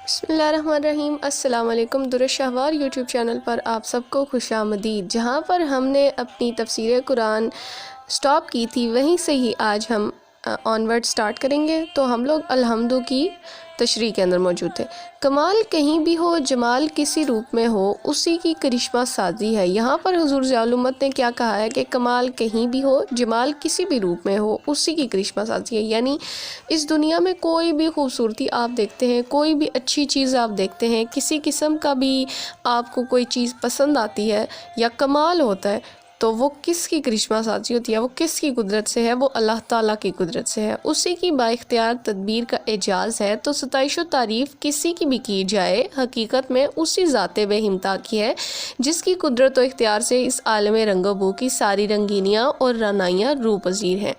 بسم اللہ الرحمن الرحیم۔ السلام علیکم۔ درود شہوار یوٹیوب چینل پر آپ سب کو خوش آمدید۔ جہاں پر ہم نے اپنی تفسیر قرآن سٹاپ کی تھی وہیں سے ہی آج ہم آنورڈ سٹارٹ کریں گے۔ تو ہم لوگ الحمدو کی تشریح کے اندر موجود تھے۔ کمال کہیں بھی ہو، جمال کسی روپ میں ہو، اسی کی کرشمہ سازی ہے۔ یہاں پر حضور ضیاء الامت نے کیا کہا ہے کہ کمال کہیں بھی ہو، جمال کسی بھی روپ میں ہو، اسی کی کرشمہ سازی ہے۔ یعنی اس دنیا میں کوئی بھی خوبصورتی آپ دیکھتے ہیں، کوئی بھی اچھی چیز آپ دیکھتے ہیں، کسی قسم کا بھی آپ کو کوئی چیز پسند آتی ہے یا کمال ہوتا ہے، تو وہ کس کی کرشمہ سازی ہوتی ہے، وہ کس کی قدرت سے ہے؟ وہ اللہ تعالیٰ کی قدرت سے ہے، اسی کی با اختیار تدبیر کا اعجاز ہے۔ تو ستائش و تعریف کسی کی بھی کی جائے، حقیقت میں اسی ذات بے ہمتا کی ہے جس کی قدرت و اختیار سے اس عالم رنگ و بو کی ساری رنگینیاں اور رعنائیاں روح پذیر ہیں۔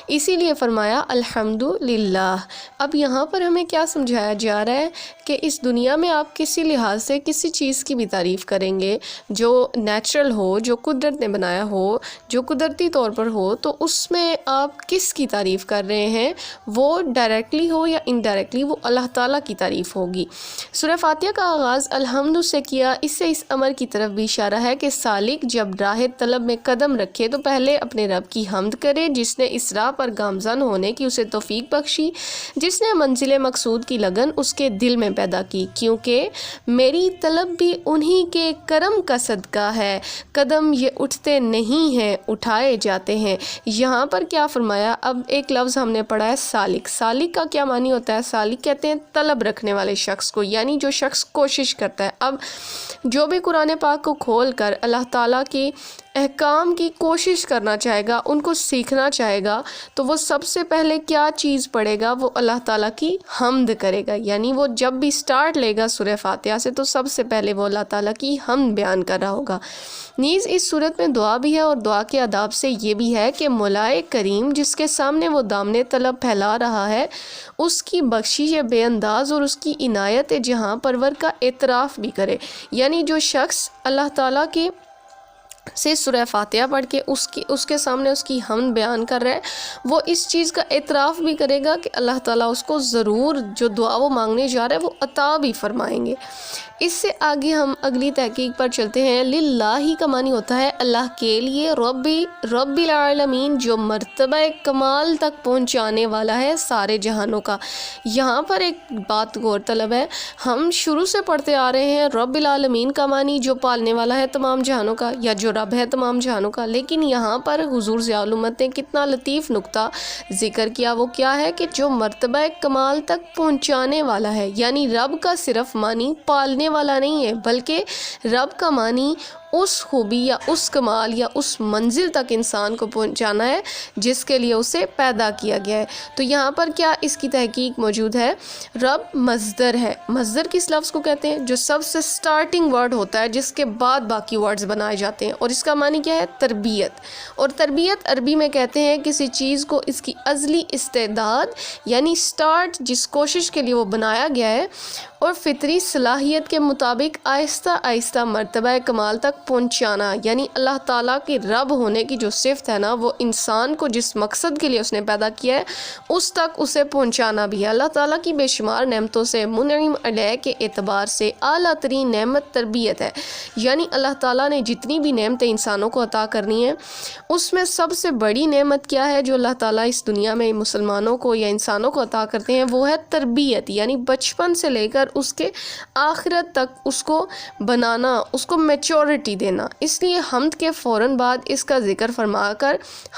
اسی لیے فرمایا الحمدللہ۔ اب یہاں پر ہمیں کیا سمجھایا جا رہا ہے کہ اس دنیا میں آپ کسی لحاظ سے کسی چیز کی بھی تعریف کریں گے جو نیچرل ہو، جو قدرت نے بنایا ہو، جو قدرتی طور پر ہو، تو اس میں آپ کس کی تعریف کر رہے ہیں؟ وہ ڈائریکٹلی ہو یا انڈائریکٹلی، وہ اللہ تعالیٰ کی تعریف ہوگی۔ سورہ فاتحہ کا آغاز الحمد سے کیا، اس سے اس امر کی طرف بھی اشارہ ہے کہ سالک جب راہ طلب میں قدم رکھے تو پہلے اپنے رب کی حمد کرے جس نے اس راہ پر گامزن ہونے کی اسے توفیق بخشی، جس نے منزل مقصود کی لگن اس کے دل میں پیدا کی، کیونکہ میری طلب بھی انہی کے کرم کا صدقہ ہے، قدم یہ اٹھتے نہیں ہیں اٹھائے جاتے ہیں۔ یہاں پر کیا فرمایا؟ اب ایک لفظ ہم نے پڑھا ہے سالک۔ سالک کا کیا معنی ہوتا ہے؟ سالک کہتے ہیں طلب رکھنے والے شخص کو، یعنی جو شخص کوشش کرتا ہے۔ اب جو بھی قرآن پاک کو کھول کر اللہ تعالیٰ کی احکام کی کوشش کرنا چاہے گا، ان کو سیکھنا چاہے گا، تو وہ سب سے پہلے کیا چیز پڑھے گا؟ وہ اللہ تعالیٰ کی حمد کرے گا۔ یعنی وہ جب بھی سٹارٹ لے گا سورہ فاتحہ سے تو سب سے پہلے وہ اللہ تعالیٰ کی حمد بیان کر رہا ہوگا۔ نیز اس صورت میں دعا بھی ہے، اور دعا کے آداب سے یہ بھی ہے کہ مولائے کریم جس کے سامنے وہ دامن طلب پھیلا رہا ہے، اس کی بخشش بے انداز اور اس کی عنایت جہاں پرور کا اعتراف بھی کرے۔ یعنی جو شخص اللہ تعالیٰ کی سے سورہ فاتحہ پڑھ کے اس کے سامنے اس کی حمد بیان کر رہا ہے، وہ اس چیز کا اعتراف بھی کرے گا کہ اللہ تعالیٰ اس کو ضرور جو دعا وہ مانگنے جا رہا ہے وہ عطا بھی فرمائیں گے۔ اس سے آگے ہم اگلی تحقیق پر چلتے ہیں۔ للہ کا معنی ہوتا ہے اللہ کے لیے، رب العالمین جو مرتبہ کمال تک پہنچانے والا ہے سارے جہانوں کا۔ یہاں پر ایک بات غور طلب ہے، ہم شروع سے پڑھتے آ رہے ہیں رب العالمین کا معنی جو پالنے والا ہے تمام جہانوں کا، یا جو رب ہے تمام جہانوں کا، لیکن یہاں پر حضور ضیاء الامت نے کتنا لطیف نقطہ ذکر کیا۔ وہ کیا ہے کہ جو مرتبہ کمال تک پہنچانے والا ہے، یعنی رب کا صرف معنی پالنے والا نہیں ہے، بلکہ رب کا معنی اس خوبی یا اس کمال یا اس منزل تک انسان کو پہنچانا ہے جس کے لیے اسے پیدا کیا گیا ہے۔ تو یہاں پر کیا اس کی تحقیق موجود ہے؟ رب مصدر ہے۔ مصدر کس لفظ کو کہتے ہیں؟ جو سب سے سٹارٹنگ ورڈ ہوتا ہے جس کے بعد باقی ورڈز بنائے جاتے ہیں، اور اس کا معنی کیا ہے؟ تربیت۔ اور تربیت عربی میں کہتے ہیں کسی چیز کو اس کی ازلی استعداد یعنی سٹارٹ جس کوشش کے لیے وہ بنایا گیا ہے اور فطری صلاحیت کے مطابق آہستہ آہستہ مرتبہ کمال تک پہنچانا، یعنی اللہ تعالیٰ کے رب ہونے کی جو صفت ہے نا، وہ انسان کو جس مقصد کے لیے اس نے پیدا کیا ہے اس تک اسے پہنچانا بھی ہے۔ اللہ تعالیٰ کی بے شمار نعمتوں سے منعم علیہ کے اعتبار سے اعلیٰ ترین نعمت تربیت ہے۔ یعنی اللہ تعالیٰ نے جتنی بھی نعمتیں انسانوں کو عطا کرنی ہیں اس میں سب سے بڑی نعمت کیا ہے جو اللہ تعالیٰ اس دنیا میں مسلمانوں کو یا انسانوں کو عطا کرتے ہیں؟ وہ ہے تربیت، یعنی بچپن سے لے کر اس کے آخرت تک اس کو بنانا، اس کو میچورٹی دینا۔ اس لیے حمد کے فوراً بعد اس کا ذکر فرما کر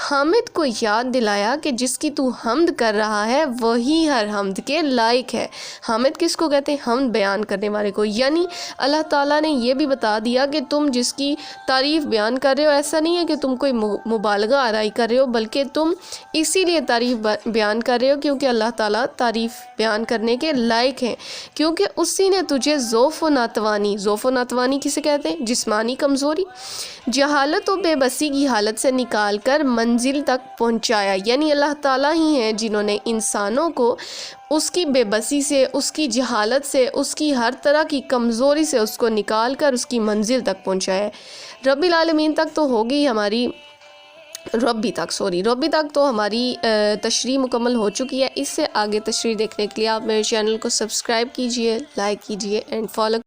حامد کو یاد دلایا کہ جس کی تو حمد کر رہا ہے وہی ہر حمد کے لائق ہے۔ حامد کس کو کہتے ہیں؟ حمد بیان کرنے والے کو۔ یعنی اللہ تعالیٰ نے یہ بھی بتا دیا کہ تم جس کی تعریف بیان کر رہے ہو، ایسا نہیں ہے کہ تم کوئی مبالغہ آرائی کر رہے ہو، بلکہ تم اسی لیے تعریف بیان کر رہے ہو کیونکہ اللہ تعالیٰ تعریف بیان کرنے کے لائق ہیں، کیونکہ اسی نے تجھے ضعف و ناتوانی کسے کہتے ہیں؟ جسمانی کمزوری، جہالت و بے بسی کی حالت سے نکال کر منزل تک پہنچایا۔ یعنی اللہ تعالیٰ ہی ہیں جنہوں نے انسانوں کو اس کی بے بسی سے، اس کی جہالت سے، اس کی ہر طرح کی کمزوری سے اس کو نکال کر اس کی منزل تک پہنچایا ہے۔ رب العالمین تک تو ہوگی ہماری ربی تک تو ہماری تشریح مکمل ہو چکی ہے. اس سے آگے تشریح دیکھنے کے لیے آپ میرے چینل کو سبسکرائب کیجئے، لائک کیجئے اینڈ فالو